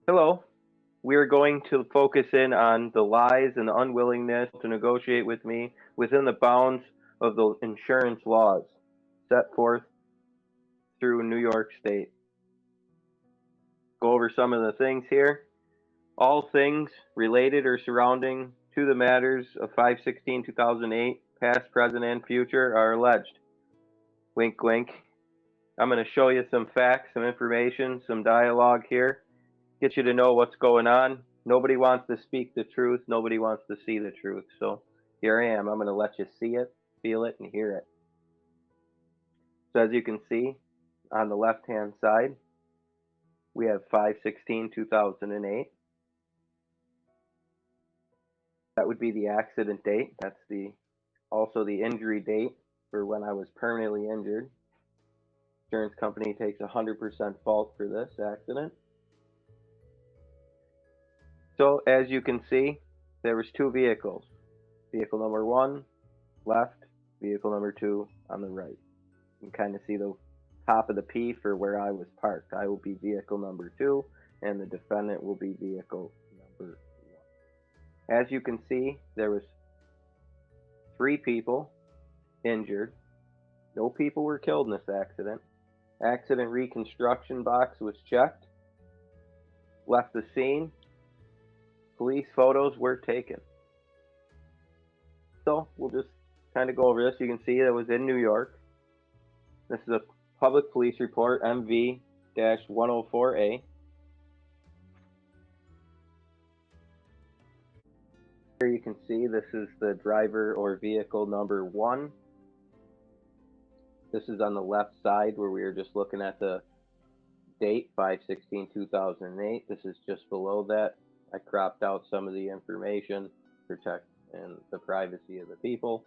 Hello. We are going to focus in on the lies and the unwillingness to negotiate with me within the bounds of the insurance laws set forth through New York State. Go over some of the things here. All things related or surrounding to the matters of 5/16/2008, past, present, and future, are alleged. Wink, wink. I'm going to show you some facts, some information, some dialogue here. Get you to know what's going on. Nobody wants to speak the truth. Nobody wants to see the truth. So here I am. I'm going to let you see it, feel it, and hear it. So as you can see on the left-hand side, we have 5/16/2008. That would be the accident date. That's also the injury date for when I was permanently injured. Insurance company takes 100% fault for this accident. So as you can see, there was two vehicles. Vehicle number 1, left, vehicle number 2 on the right. You can kind of see the top of the P for where I was parked. I will be vehicle number 2, and the defendant will be vehicle number 1. As you can see, there was 3 people injured. No people were killed in this accident. Accident reconstruction box was checked. Left the scene. Police photos were taken. So we'll just kind of go over this. You can see it was in New York. This is a public police report, MV-104A. Here you can see this is the driver or vehicle number 1. This is on the left side where we were just looking at the date, 5/16/2008. This is just below that. I cropped out some of the information to protect and the privacy of the people.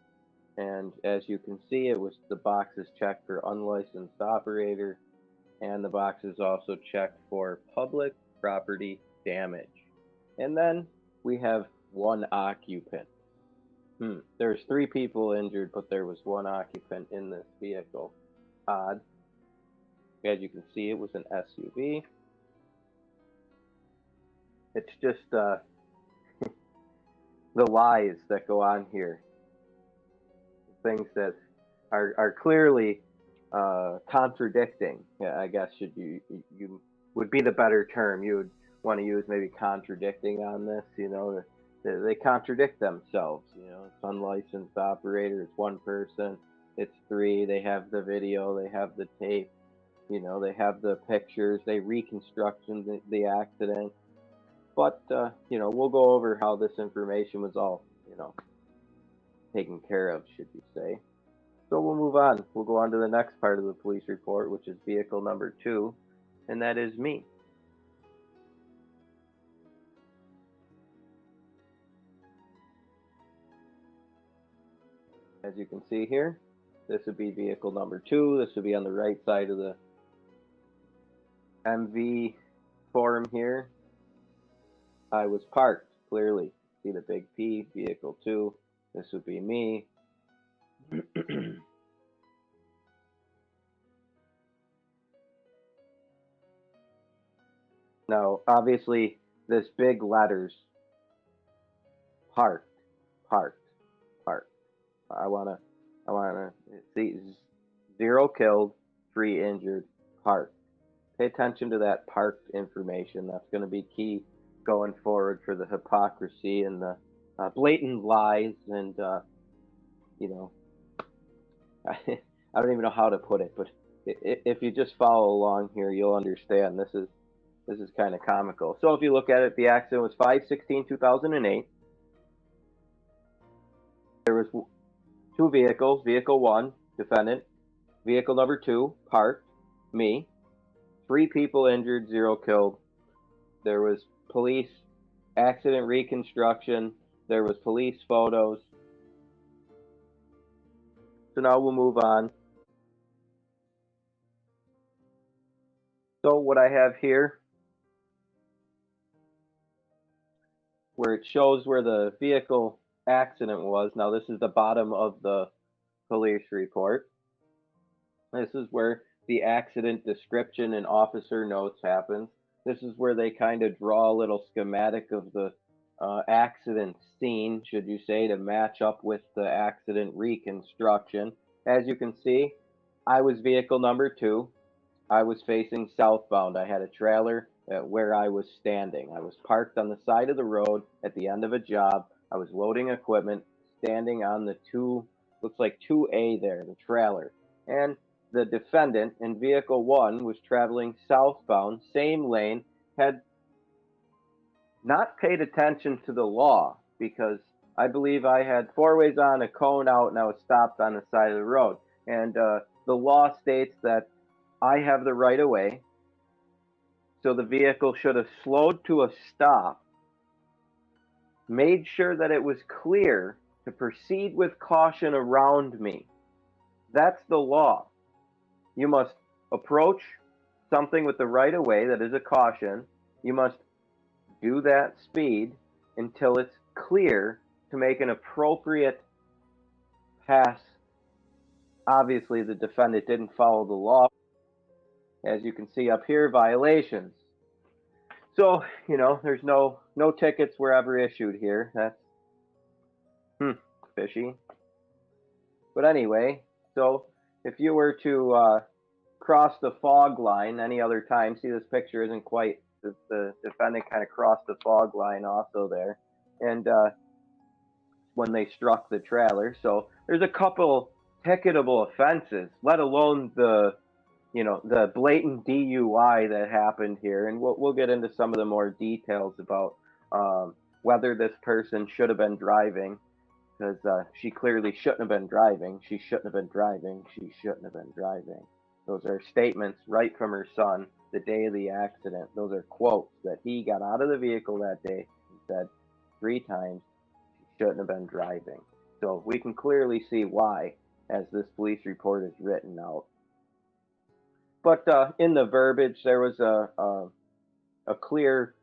And as you can see, it was the box is checked for unlicensed operator, and the box is also checked for public property damage. And then we have 1 occupant. There's 3 people injured, but there was 1 occupant in this vehicle. Odd. As you can see, it was an SUV. It's just the lies that go on here. Things that are clearly contradicting. Yeah, I guess you would be the better term. You would want to use maybe contradicting on this. They contradict themselves. It's unlicensed operator. It's 1 person. It's 3. They have the video. They have the tape. They have the pictures. They reconstruction the accident. But we'll go over how this information was all taken care of, should you say. So we'll move on. We'll go on to the next part of the police report, which is vehicle number 2, and that is me. As you can see here, this would be vehicle number 2. This would be on the right side of the MV form here. I was parked, clearly. See the big P, vehicle 2. This would be me. Now, obviously, this big letters, parked. I wanna see 0 killed, 3 injured, parked. Pay attention to that parked information. That's going to be key going forward for the hypocrisy and the blatant lies. And I don't even know how to put it, but if you just follow along here, you'll understand. This is kind of comical. So if you look at it, the accident was 5/16/2008. There was 2 vehicles. Vehicle 1, defendant. Vehicle number 2, parked, me. 3 people injured, 0 killed. There was police accident reconstruction. There was police photos. So now we'll move on. So what I have here, where it shows where the vehicle accident was. Now this is the bottom of the police report. This is where the accident description and officer notes happens. This is where they kind of draw a little schematic of the accident scene, should you say, to match up with the accident reconstruction. As you can see, I was vehicle number 2. I was facing southbound. I had a trailer where I was standing. I was parked on the side of the road at the end of a job. I was loading equipment, standing on the looks like 2A there, the trailer. And the defendant in vehicle 1 was traveling southbound, same lane, had not paid attention to the law because I believe I had 4 ways on, a cone out, and I was stopped on the side of the road. And the law states that I have the right of way, so the vehicle should have slowed to a stop, made sure that it was clear to proceed with caution around me. That's the law. You must approach something with the right of way that is a caution. You must do that speed until it's clear to make an appropriate pass. Obviously, the defendant didn't follow the law. As you can see up here, violations. So, there's no tickets were ever issued here. That's fishy. But anyway, so if you were to cross the fog line any other time, see this picture isn't quite, the defendant kind of crossed the fog line also there. And when they struck the trailer. So there's a couple ticketable offenses, let alone the blatant DUI that happened here. And we'll get into some of the more details about whether this person should have been driving, because she clearly shouldn't have been driving. She shouldn't have been driving. She shouldn't have been driving. Those are statements right from her son the day of the accident. Those are quotes that he got out of the vehicle that day and said 3 times she shouldn't have been driving. So we can clearly see why as this police report is written out. But in the verbiage, there was a clear,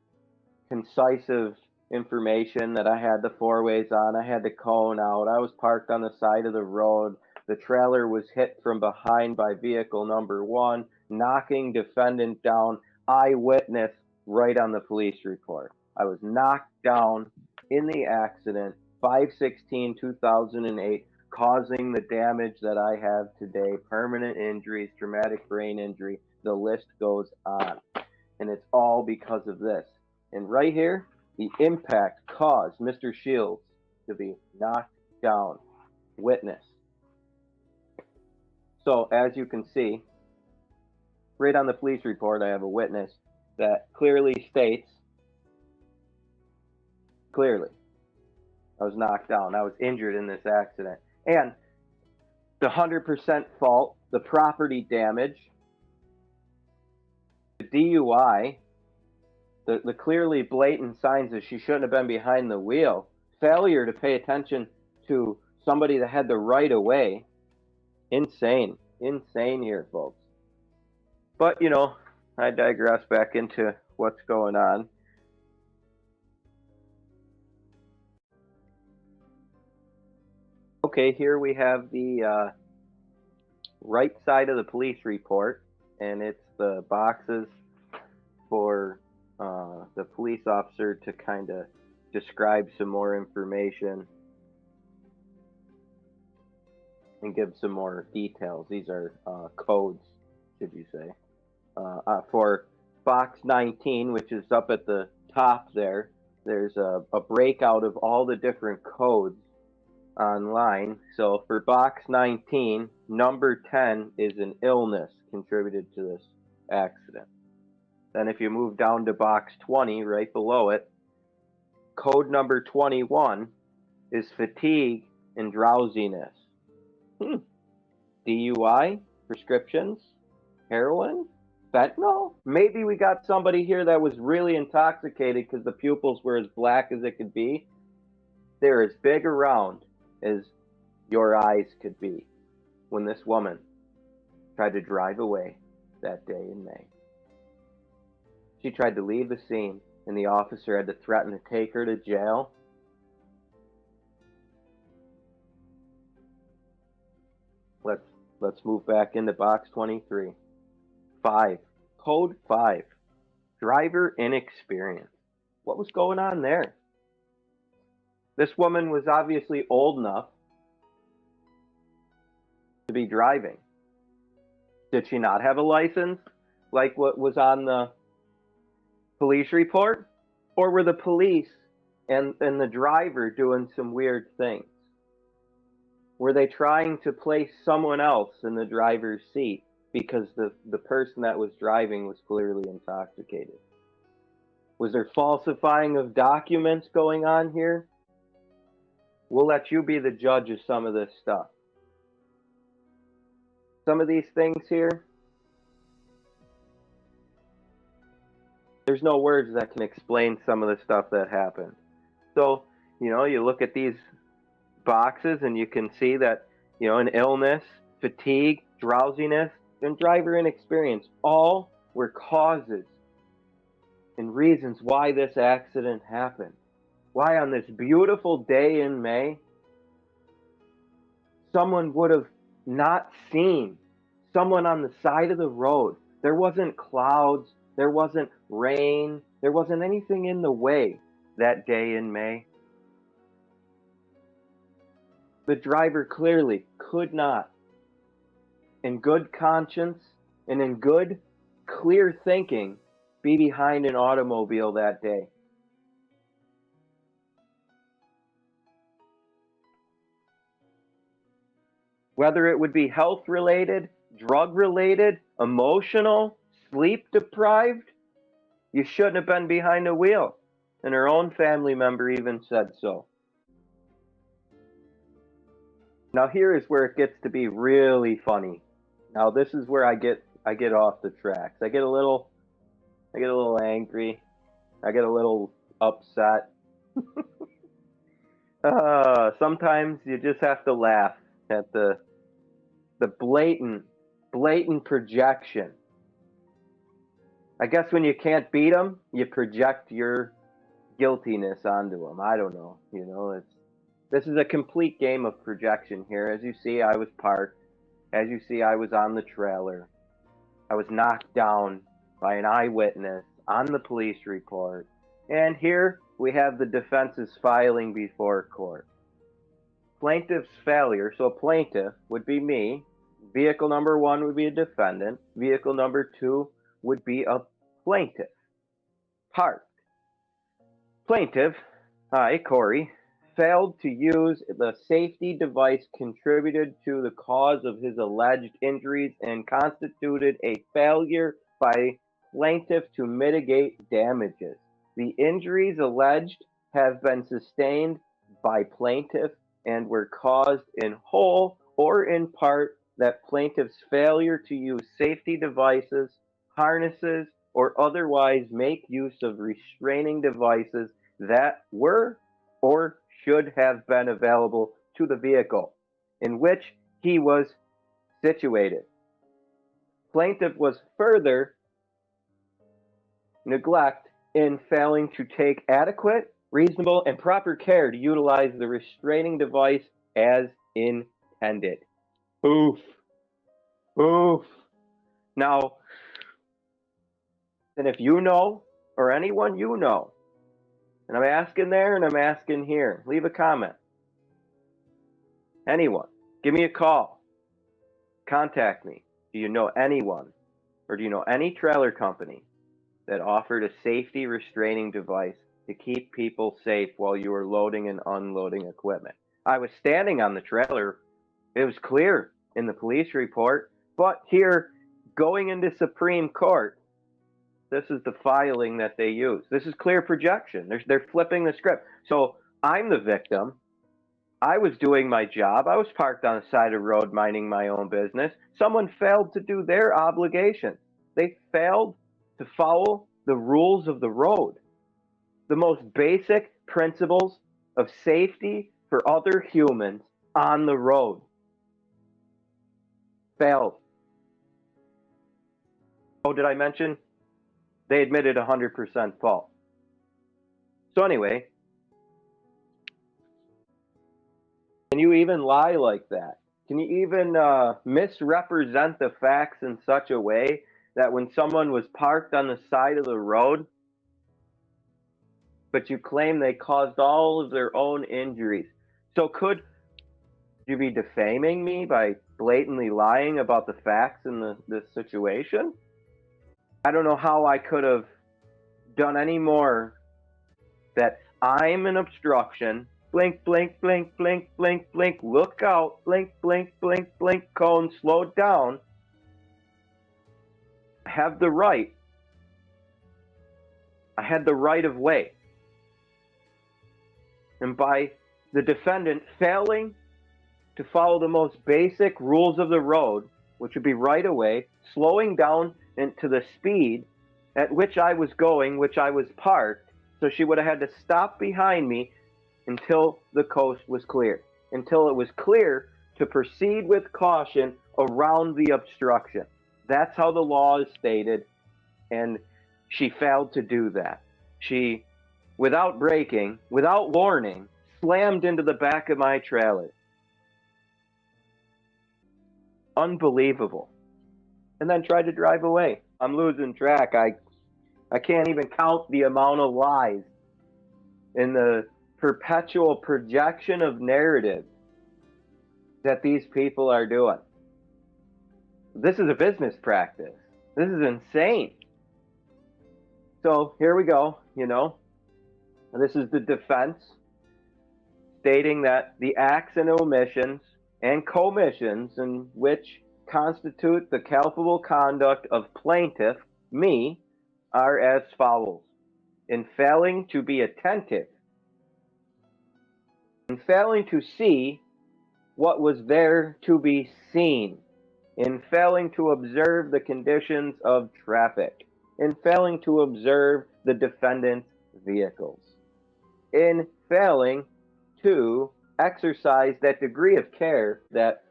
concisive information that I had the 4 ways on. I had the cone out. I was parked on the side of the road. The trailer was hit from behind by vehicle number 1, knocking defendant down. Eyewitness right on the police report. I was knocked down in the accident, 5/16/2008, causing the damage that I have today, permanent injuries, traumatic brain injury, the list goes on. And it's all because of this. And right here, the impact caused Mr. Shields to be knocked down. Witness. So as you can see, right on the police report, I have a witness that clearly states, clearly, I was knocked down. I was injured in this accident. And the 100% fault, the property damage, the DUI, the clearly blatant signs that she shouldn't have been behind the wheel, failure to pay attention to somebody that had the right of way. Insane here, folks. But, I digress back into what's going on. Okay, here we have the right side of the police report, and it's the boxes for the police officer to kind of describe some more information and give some more details. These are codes, should you say. For box 19, which is up at the top there, there's a breakout of all the different codes online. So for box 19, number 10 is an illness contributed to this accident. Then if you move down to box 20, right below it, code number 21 is fatigue and drowsiness. DUI, prescriptions, heroin, fentanyl? Maybe we got somebody here that was really intoxicated because the pupils were as black as it could be. They're as big around as your eyes could be when this woman tried to drive away that day in May. She tried to leave the scene, and the officer had to threaten to take her to jail. Let's move back into box 23. 5. Code 5. Driver inexperience. What was going on there? This woman was obviously old enough to be driving. Did she not have a license like what was on the police report? Or were the police and the driver doing some weird things? Were they trying to place someone else in the driver's seat because the person that was driving was clearly intoxicated? Was there falsifying of documents going on here? We'll let you be the judge of some of this stuff. Some of these things here, there's no words that can explain some of the stuff that happened. So, you look at these boxes and you can see that, an illness, fatigue, drowsiness, and driver inexperience all were causes and reasons why this accident happened. Why on this beautiful day in May, someone would have not seen someone on the side of the road. There wasn't clouds, there wasn't rain, there wasn't anything in the way that day in May. The driver clearly could not, in good conscience and in good, clear thinking, be behind an automobile that day. Whether it would be health-related, drug-related, emotional, sleep-deprived, you shouldn't have been behind the wheel. And her own family member even said so. Now here is where it gets to be really funny. Now this is where I get off the tracks. I get a little angry. I get a little upset. Sometimes you just have to laugh at the blatant projection. I guess when you can't beat them, you project your guiltiness onto them. I don't know. This is a complete game of projection here. As you see, I was parked. As you see, I was on the trailer. I was knocked down by an eyewitness on the police report. And here we have the defense's filing before court. Plaintiff's failure, so plaintiff would be me. Vehicle number 1 would be a defendant. Vehicle number 2 would be a plaintiff. Parked. Plaintiff, I, Corey, failed to use the safety device contributed to the cause of his alleged injuries and constituted a failure by plaintiff to mitigate damages. The injuries alleged have been sustained by plaintiff and were caused in whole or in part that plaintiff's failure to use safety devices, harnesses, or otherwise make use of restraining devices that were or should have been available to the vehicle in which he was situated. Plaintiff was further neglect in failing to take adequate, reasonable, and proper care to utilize the restraining device as intended. Oof. Oof. Now, and if you know, or anyone you know, and I'm asking there and I'm asking here, leave a comment. Anyone, give me a call. Contact me. Do you know anyone, or do you know any trailer company that offered a safety restraining device to keep people safe while you were loading and unloading equipment? I was standing on the trailer. It was clear in the police report, but here, going into Supreme Court, this is the filing that they use. This is clear projection. They're flipping the script. So I'm the victim. I was doing my job. I was parked on the side of the road minding my own business. Someone failed to do their obligation. They failed to follow the rules of the road. The most basic principles of safety for other humans on the road. Failed. Oh, did I mention? They admitted 100% fault. So anyway, can you even lie like that? Can you even misrepresent the facts in such a way that when someone was parked on the side of the road, but you claim they caused all of their own injuries. So could you be defaming me by blatantly lying about the facts in this situation? I don't know how I could have done any more that I'm an obstruction. Blink, blink, blink, blink, blink, blink, look out, blink, blink, blink, blink, cone, slow down. I have the right. I had the right of way. And by the defendant failing to follow the most basic rules of the road, which would be right away, slowing down into the speed at which I was going, which I was parked, so she would have had to stop behind me until the coast was clear, until it was clear to proceed with caution around the obstruction. That's how the law is stated, and she failed to do that. She, without braking, without warning, slammed into the back of my trailer. Unbelievable. And then tried to drive away. I'm losing track. I can't even count the amount of lies in the perpetual projection of narrative that these people are doing. This is a business practice. This is insane. So here we go, This is the defense stating that the acts and omissions and commissions in which constitute the culpable conduct of plaintiff, me, are as follows. In failing to be attentive, in failing to see what was there to be seen, in failing to observe the conditions of traffic, in failing to observe the defendant's vehicles, in failing to exercise that degree of care that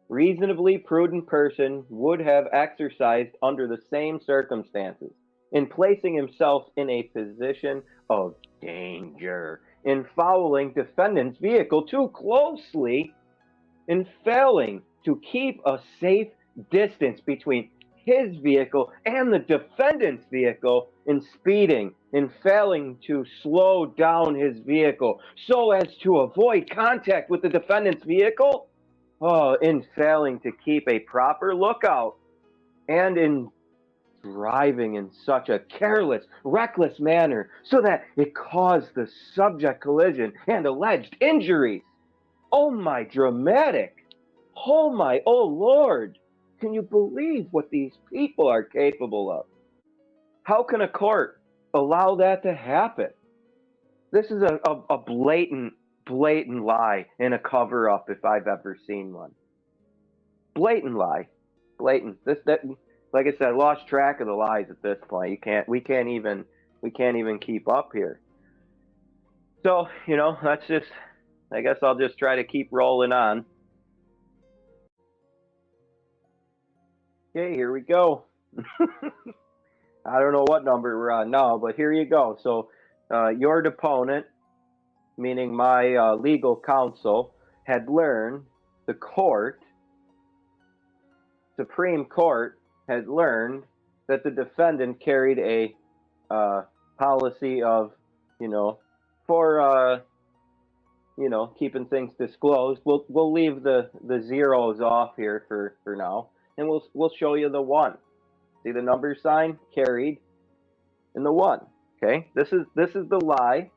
reasonably prudent person would have exercised under the same circumstances, in placing himself in a position of danger, in following defendant's vehicle too closely, in failing to keep a safe distance between his vehicle and the defendant's vehicle, in speeding, in failing to slow down his vehicle so as to avoid contact with the defendant's vehicle, in failing to keep a proper lookout, and in driving in such a careless, reckless manner so that it caused the subject collision and alleged injuries. Oh my dramatic! Oh Lord! Can you believe what these people are capable of? How can a court allow that to happen? This is a blatant lie and a cover-up if I've ever seen one. Blatant lie. Blatant. Like I said, I lost track of the lies at this point. We can't even keep up here. So, I guess I'll just try to keep rolling on. Okay, here we go. I don't know what number we're on now, but here you go. So, your deponent, meaning my legal counsel, had learned, the Supreme Court had learned that the defendant carried a policy of, for keeping things disclosed. We'll leave the zeros off here for now, and we'll show you the 1. See the number sign? Carried in the 1. Okay, this is the lie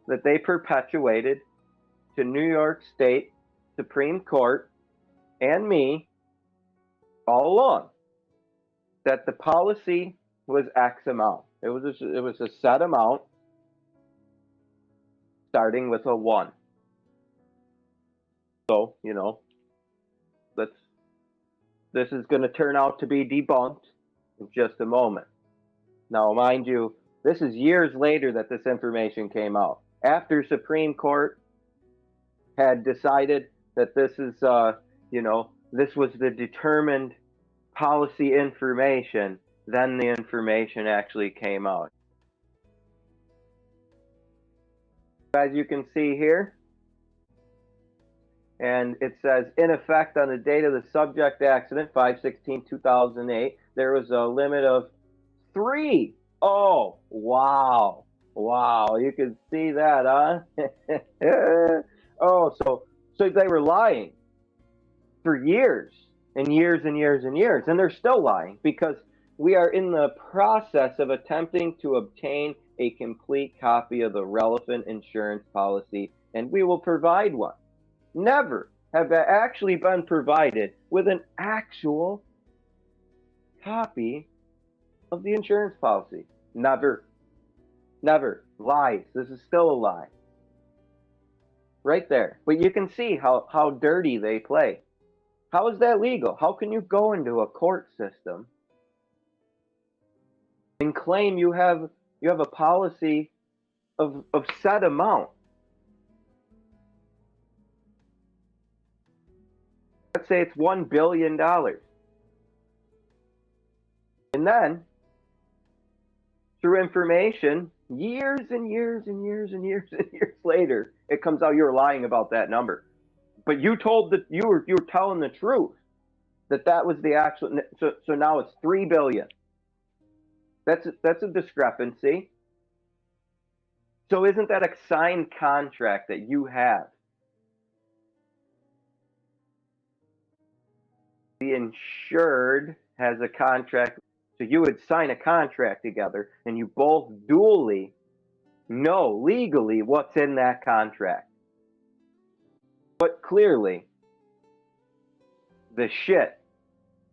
that they perpetuated to New York State Supreme Court and me all along, that the policy was X amount. It was a set amount starting with a 1. So, this is going to turn out to be debunked in just a moment. Now, mind you, this is years later that this information came out. After Supreme Court had decided that this is, this was the determined policy information, then the information actually came out. As you can see here, And it says, in effect, on the date of the subject accident, 5/16/2008, there was a limit of 3. Oh, wow. Wow, you can see that, huh? Oh, so they were lying for years and years and years and years, and they're still lying because we are in the process of attempting to obtain a complete copy of the relevant insurance policy, and we will provide one. Never have I actually been provided with an actual copy of the insurance policy. Never. Never. Lies. This is still a lie. Right there. But you can see how dirty they play. How is that legal? How can you go into a court system and claim you have a policy of set amount? Let's say it's $1 billion. And then, through information, years and years and years and years and years later, it comes out you're lying about that number. But you told that you were telling the truth that was the actual. So now it's $3 billion. That's a discrepancy. So isn't that a signed contract that you have? The insured has a contract, so you would sign a contract together, and you both duly know legally what's in that contract. But clearly, the shit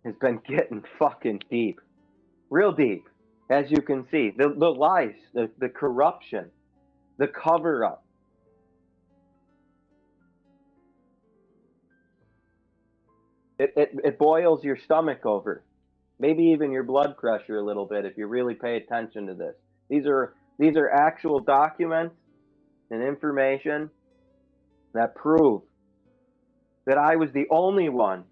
has been getting fucking deep, real deep, as you can see. The lies, the corruption, the cover-up. It boils your stomach over, maybe even your blood pressure a little bit if you really pay attention to this. These are actual documents and information that prove that I was the only one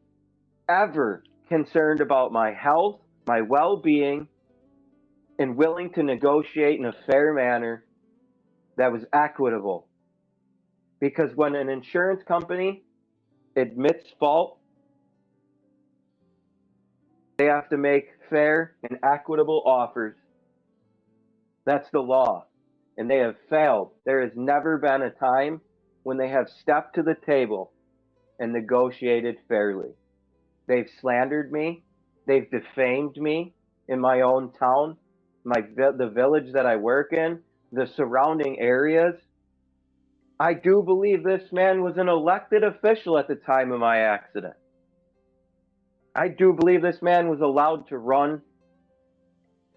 ever concerned about my health, my well-being, and willing to negotiate in a fair manner that was equitable. Because when an insurance company admits fault, they have to make fair and equitable offers. That's the law. And they have failed. There has never been a time when they have stepped to the table and negotiated fairly. They've slandered me. They've defamed me in my own town, the village that I work in, the surrounding areas. I do believe this man was an elected official at the time of my accident. I do believe this man was allowed to run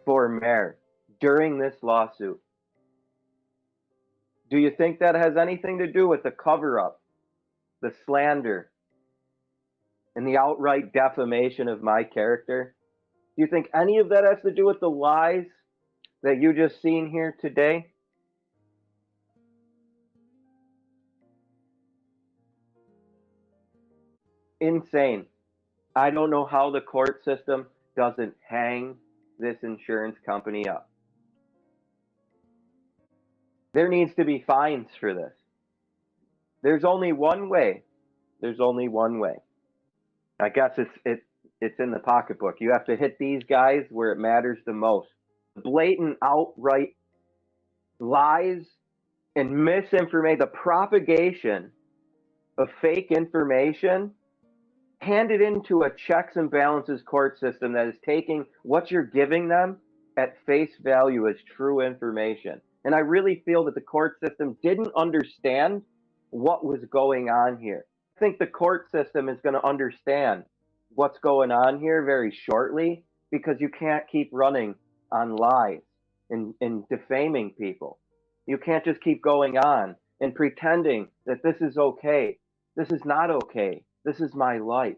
for mayor during this lawsuit. Do you think that has anything to do with the cover-up, the slander, and the outright defamation of my character? Do you think any of that has to do with the lies that you just seen here today? Insane. I don't know how the court system doesn't hang this insurance company up. There needs to be fines for this. There's only one way. There's only one way. I guess it's in the pocketbook. You have to hit these guys where it matters the most. Blatant, outright lies and misinformation, the propagation of fake information handed into a checks and balances court system that is taking what you're giving them at face value as true information. And I really feel that the court system didn't understand what was going on here. I think the court system is going to understand what's going on here very shortly, because you can't keep running on lies and defaming people. You can't just keep going on and pretending that this is okay. This is not okay. This is my life.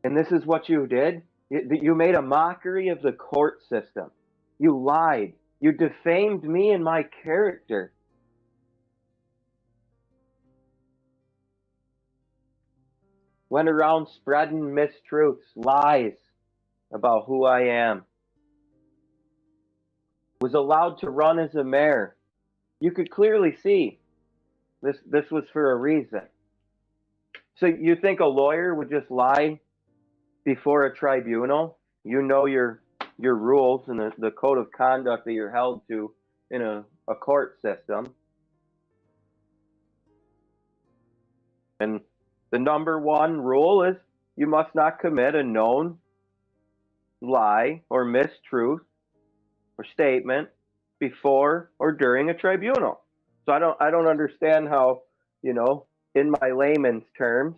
And this is what you did? You made a mockery of the court system. You lied. You defamed me and my character. Went around spreading mistruths, lies about who I am. Was allowed to run as a mayor. You could clearly see This was for a reason. So you think a lawyer would just lie before a tribunal? You know your rules and the code of conduct that you're held to in a court system. And the number one rule is you must not commit a known lie or mistruth or statement before or during a tribunal. So I don't understand how, in my layman's terms,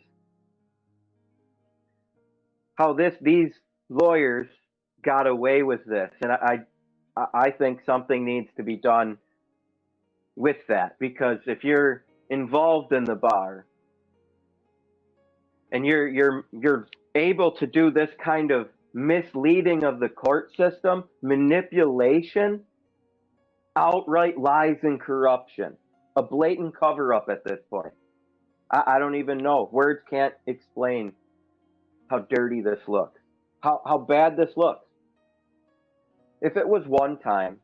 how these lawyers got away with this. And I think something needs to be done with that, because if you're involved in the bar and you're able to do this kind of misleading of the court system, manipulation, outright lies and corruption, a blatant cover-up at this point. I don't even know. Words can't explain how dirty this looks, how bad this looks. If it was one time,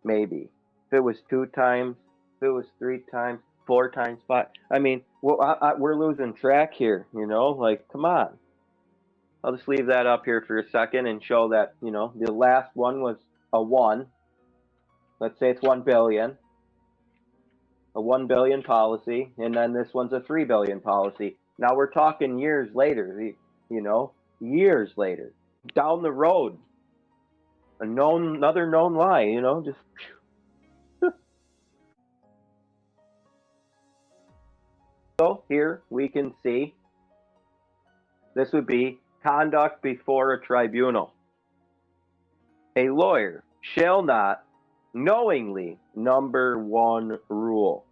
maybe. If it was two times, if it was three times, four times, five. I mean, we're losing track here, like, come on. I'll just leave that up here for a second and show that, the last one was a 1. Let's say it's 1 billion. A 1 billion policy, and then this one's a 3 billion policy. Now we're talking years later, years later. Down the road, another known lie, just... So here we can see this would be conduct before a tribunal. A lawyer shall not knowingly, number one rule,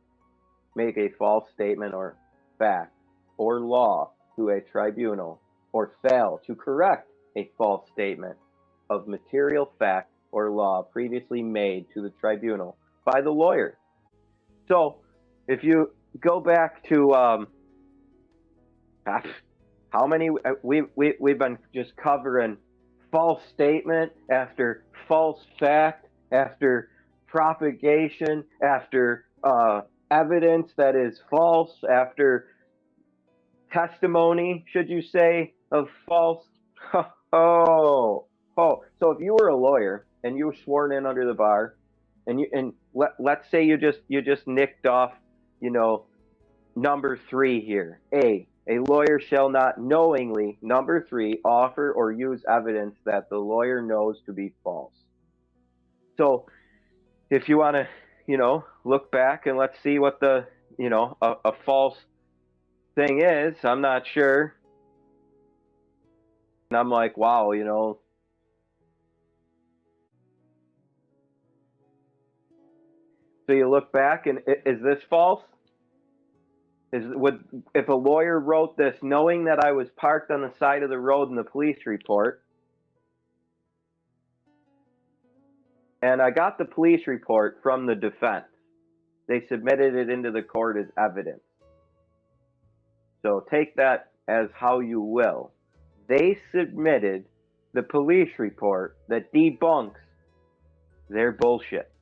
make a false statement or fact or law to a tribunal, or fail to correct a false statement of material fact or law previously made to the tribunal by the lawyer. So if you go back to how many we've been just covering false statement after false fact after propagation after evidence that is false after testimony, should you say, of false. So if you were a lawyer and you were sworn in under the bar, and let's say you just nicked off, number 3 here. A lawyer shall not knowingly, number 3, offer or use evidence that the lawyer knows to be false. So if you want to, look back and let's see what the, a false thing is. I'm not sure. And I'm like, wow, So you look back and is this false? If a lawyer wrote this knowing that I was parked on the side of the road in the police report, and I got the police report from the defense, they submitted it into the court as evidence. So take that as how you will. They submitted the police report that debunks their bullshit.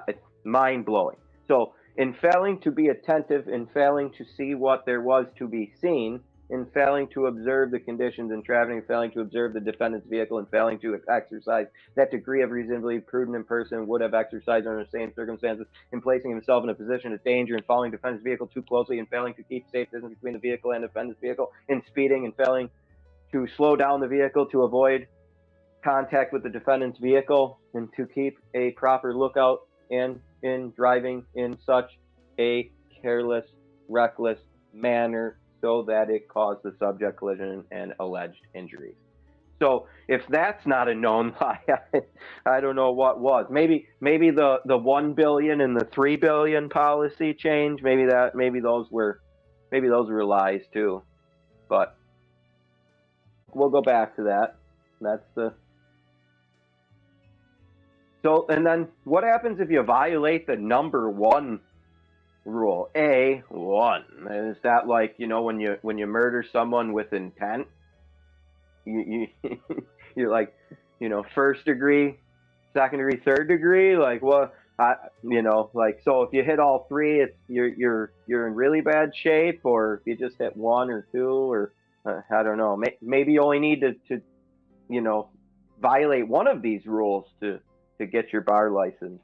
It's mind-blowing. So in failing to be attentive, in failing to see what there was to be seen, in failing to observe the conditions in traffic, in failing to observe the defendant's vehicle, and failing to exercise that degree of reasonably prudent in person would have exercised under the same circumstances, in placing himself in a position of danger, in following the defendant's vehicle too closely, in failing to keep safe distance between the vehicle and the defendant's vehicle, in speeding, in failing to slow down the vehicle to avoid contact with the defendant's vehicle, and to keep a proper lookout, and in driving in such a careless, reckless manner so that it caused the subject collision and alleged injuries. So if that's not a known lie, I don't know what was. Maybe the 1 billion and the 3 billion policy change, maybe those were lies too. But we'll go back to that. So, and then what happens if you violate the number 1 rule? A1. Is that like, when you murder someone with intent? You're like, 1st degree, 2nd degree, 3rd degree? Like, what Like, so if you hit all three, it's you're in really bad shape, or if you just hit one or two, or I don't know. Maybe you only need to violate one of these rules to get your bar license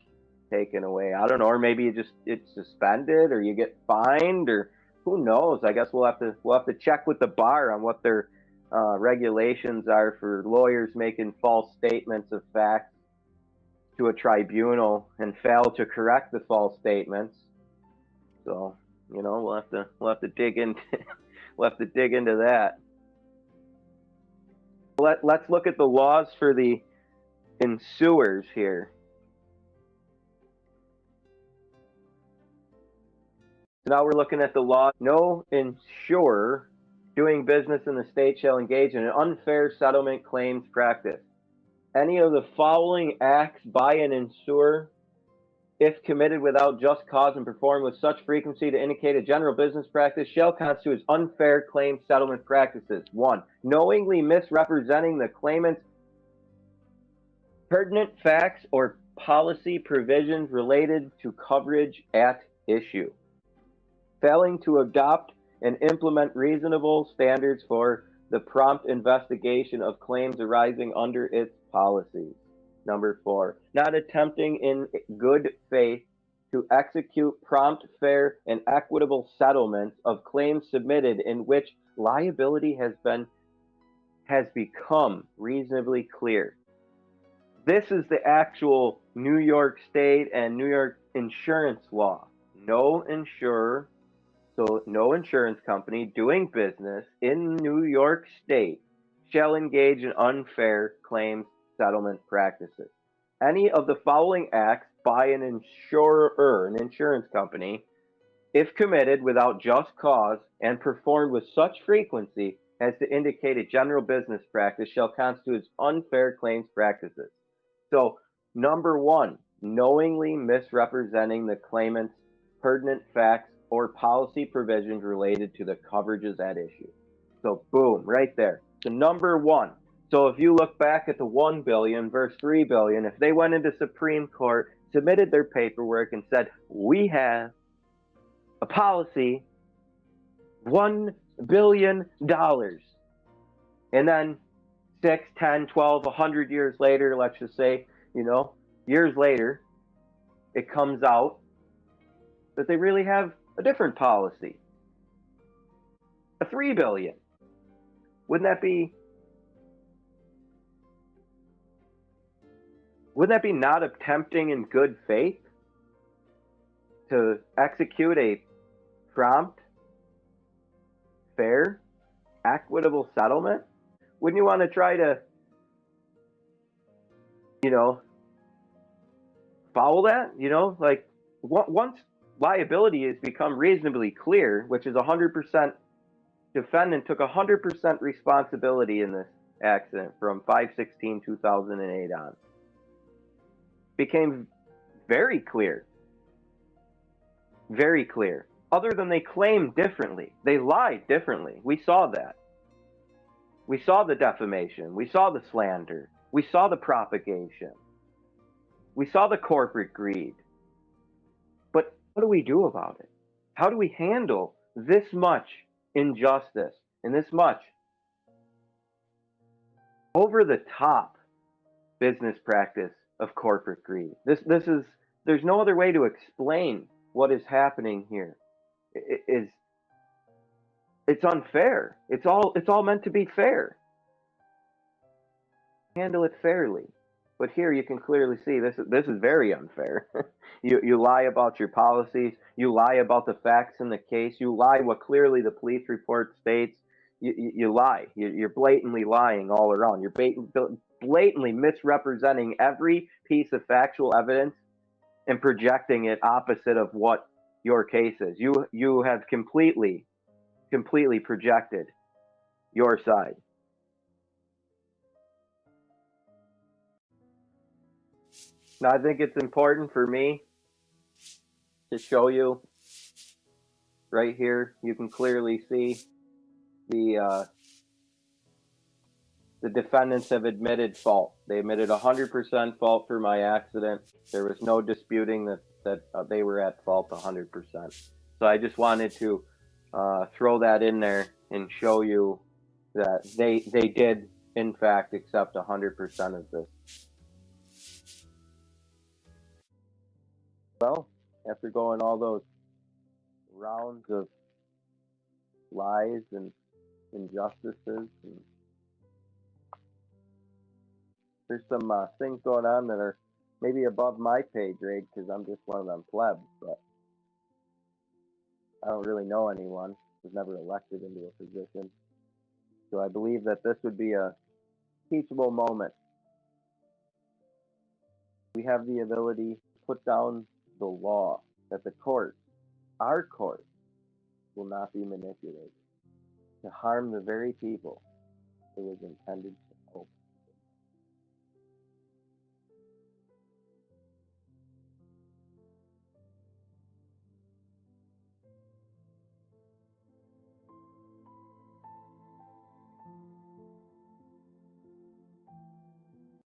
taken away. I don't know, or maybe it's suspended, or you get fined, or who knows? I guess we'll have to check with the bar on what their regulations are for lawyers making false statements of facts to a tribunal and fail to correct the false statements. So we'll have to dig into that. Let's look at the laws for the insurers here. So now we're looking at the law. No insurer doing business in the state shall engage in an unfair settlement claims practice. Any of the following acts by an insurer, if committed without just cause and performed with such frequency to indicate a general business practice, shall constitute as unfair claim settlement practices. 1. Knowingly misrepresenting the claimant's pertinent facts or policy provisions related to coverage at issue. Failing to adopt and implement reasonable standards for the prompt investigation of claims arising under its policies. Number 4, not attempting in good faith to execute prompt, fair, and equitable settlements of claims submitted in which liability has become reasonably clear. This is the actual New York State and New York insurance law. No insurer, so no insurance company doing business in New York State shall engage in unfair claims settlement practices. Any of the following acts by an insurer, an insurance company, if committed without just cause and performed with such frequency as to indicate a general business practice, shall constitute unfair claims practices. So, number 1, knowingly misrepresenting the claimant's pertinent facts or policy provisions related to the coverages at issue. So, boom, right there. So, number 1. So, if you look back at the 1 billion versus 3 billion, if they went into Supreme Court, submitted their paperwork, and said, we have a policy, $1 billion, and then 6, 10, 12, 100 years later, let's just say, years later, it comes out that they really have a different policy, a $3 billion. Wouldn't that be not attempting in good faith to execute a prompt, fair, equitable settlement? Wouldn't you want to try to, follow that? Like, once liability has become reasonably clear, which is 100%, defendant took 100% responsibility in this accident from 5/16/2008 on. Became very clear. Very clear. Other than they claimed differently. They lied differently. We saw that. We saw the defamation. We saw the slander. We saw the propagation. We saw the corporate greed. But what do we do about it? How do we handle this much injustice and this much over the top business practice of corporate greed? There's no other way to explain what is happening here. It's unfair. It's all meant to be fair. Handle it fairly. But here you can clearly see this is very unfair. You lie about your policies. You lie about the facts in the case. You lie what clearly the police report states. You lie. You're blatantly lying all around. You're blatantly misrepresenting every piece of factual evidence and projecting it opposite of what your case is. You have completely projected your side. Now, I think it's important for me to show you right here. You can clearly see the the defendants have admitted fault. They admitted 100% fault for my accident. There was no disputing that they were at fault 100%. So I just wanted to throw that in there and show you that they did, in fact, accept 100% of this. Well, after going all those rounds of lies and injustices, and there's some things going on that are maybe above my pay grade because I'm just one of them plebs, but I don't really know anyone. Was never elected into a position. So I believe that this would be a teachable moment. We have the ability to put down the law that the court, our court, will not be manipulated to harm the very people it was intended to